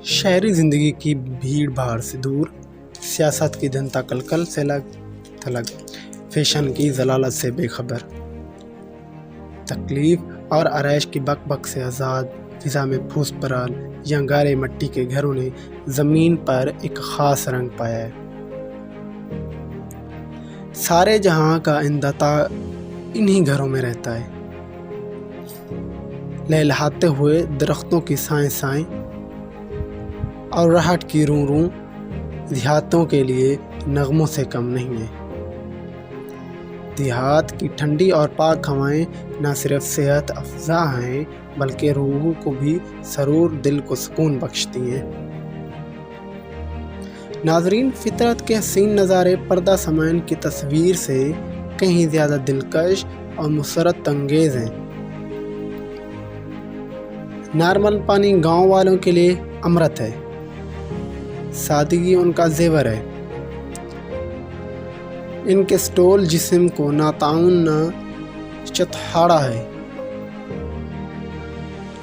شہری زندگی کی بھیڑ بھاڑ سے دور، سیاست کی دھن تکلکل سے الگ تھلگ، فیشن کی ضلالت سے بے خبر، تکلیف اور آرائش کی بک بک سے آزاد، فضا میں پھوس پرال یا گارے مٹی کے گھروں نے زمین پر ایک خاص رنگ پایا ہے۔ سارے جہاں کا انتہا انہی گھروں میں رہتا ہے۔ لہلہاتے ہوئے درختوں کی سائیں سائیں اور رہٹ کی روں روں دیہاتوں کے لیے نغموں سے کم نہیں ہے۔ دیہات کی ٹھنڈی اور پاک ہوائیں نہ صرف صحت افزا ہیں بلکہ روح کو بھی سرور، دل کو سکون بخشتی ہیں۔ ناظرین، فطرت کے حسین نظارے پردہ سامعین کی تصویر سے کہیں زیادہ دلکش اور مسرت انگیز ہیں۔ نارمل پانی گاؤں والوں کے لیے امرت ہے، سادگی ان کا زیور ہے۔ ان کے سٹول جسم کو نہ تعاون نہ چتھاڑا ہے،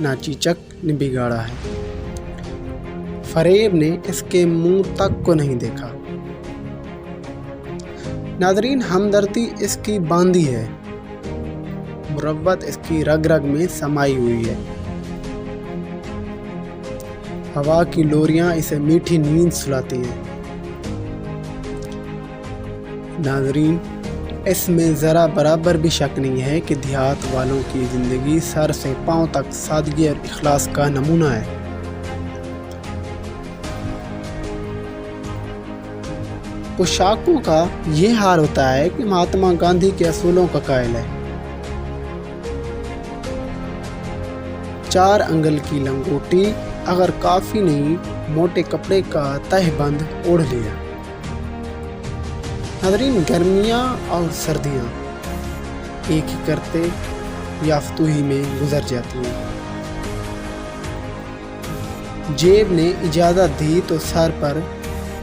نہ چیچک نے بگاڑا ہے۔ فریب نے اس کے منہ تک کو نہیں دیکھا۔ ناظرین، ہمدردی اس کی باندھی ہے، مروت اس کی رگ رگ میں سمائی ہوئی ہے۔ ہوا کی لوریاں اسے میٹھی نیند سلاتی ہیں۔ ناظرین، اس میں ذرا برابر بھی شک نہیں ہے کہ دیہات والوں کی زندگی سر سے پاؤں تک سادگی اور اخلاص کا نمونہ ہے۔ پوشاکوں کا یہ حال ہوتا ہے کہ مہاتما گاندھی کے اصولوں کا قائل ہے۔ 4 انگل کی لنگوٹی اگر کافی نہیں، موٹے کپڑے کا تہ بند اوڑھ لیا۔ ناظرین، گرمیاں اور سردیاں ایک ہی کرتے یافتوئی میں گزر جاتی ہیں۔ جیب نے اجازت دی تو سر پر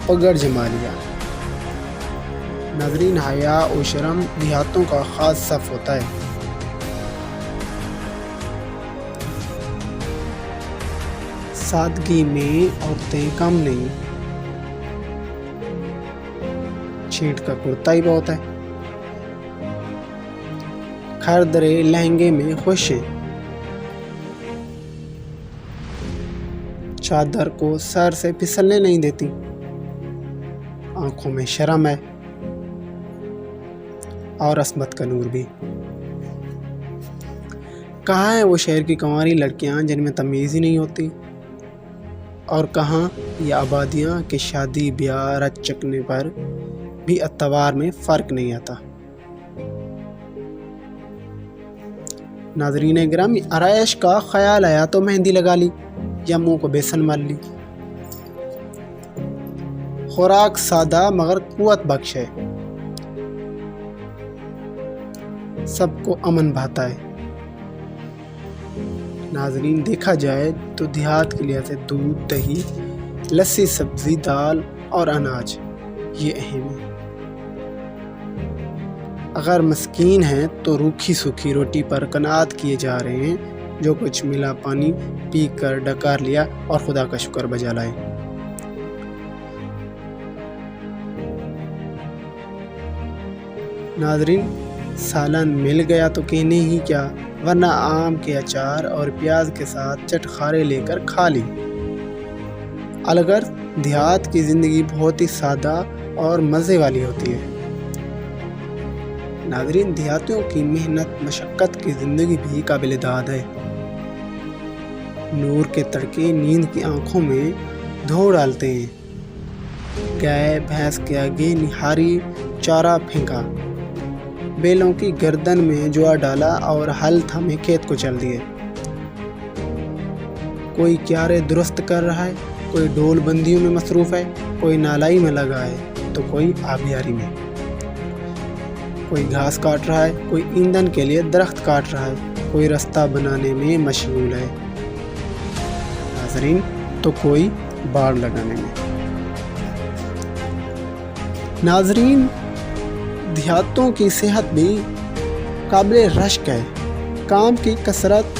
پگڑ جما لیا۔ ناظرین، حیا و شرم دیہاتوں کا خاص صف ہوتا ہے۔ سادگی میں عورتیں کم نہیں، چھیٹ کا کرتا ہی بہت ہے۔ کھردرے لہنگے میں خوش ہیں، چادر کو سر سے پھسلنے نہیں دیتی۔ آنکھوں میں شرم ہے اور عصمت کا نور بھی۔ کہاں ہیں وہ شہر کی کنواری لڑکیاں جن میں تمیز ہی نہیں ہوتی، اور کہاں یہ آبادیاں کہ شادی بیاہ رچ چکنے پر بھی اتوار میں فرق نہیں آتا۔ ناظرین گرامی، آرائش کا خیال آیا تو مہندی لگا لی یا منہ کو بیسن مال لی۔ خوراک سادہ مگر قوت بخش ہے، سب کو امن بھاتا ہے۔ ناظرین، دیکھا جائے تو دیہات کے لحاظ سے دودھ، دہی، لسی، سبزی، دال اور اناج یہ اہم ہے۔ اگر مسکین ہیں تو روکھی سوکھی روٹی پر قناعت کیے جا رہے ہیں، جو کچھ ملا پانی پی کر ڈکار لیا اور خدا کا شکر بجا لائے۔ ناظرین، سالن مل گیا تو کہنے ہی کیا، ورنہ آم کے اچار اور پیاز کے ساتھ چٹخارے لے کر کھا لی۔ الغرض دیہات کی زندگی بہت ہی سادہ اور مزے والی ہوتی ہے۔ ناظرین، دیہاتیوں کی محنت مشقت کی زندگی بھی قابل داد ہے۔ نور کے تڑکے نیند کی آنکھوں میں دھو ڈالتے ہیں۔ گائے بھینس کے آگے نہاری چارہ پھینکا، بیلوں کی گردن میں جوا ڈالا اور ہل تھامے کھیت کو چل دیے۔ کوئی کیارے درست کر رہا ہے، کوئی ڈول بندیوں میں مصروف ہے، کوئی نالائی میں لگا ہے تو کوئی آبیاری میں، کوئی گھاس کاٹ رہا ہے، کوئی ایندھن کے لیے درخت کاٹ رہا ہے، کوئی رستہ بنانے میں مشغول ہے، ناظرین تو کوئی باڑ لگانے میں۔ ناظرین، دیہاتوں کی صحت بھی قابل رشک ہے۔ کام کی کثرت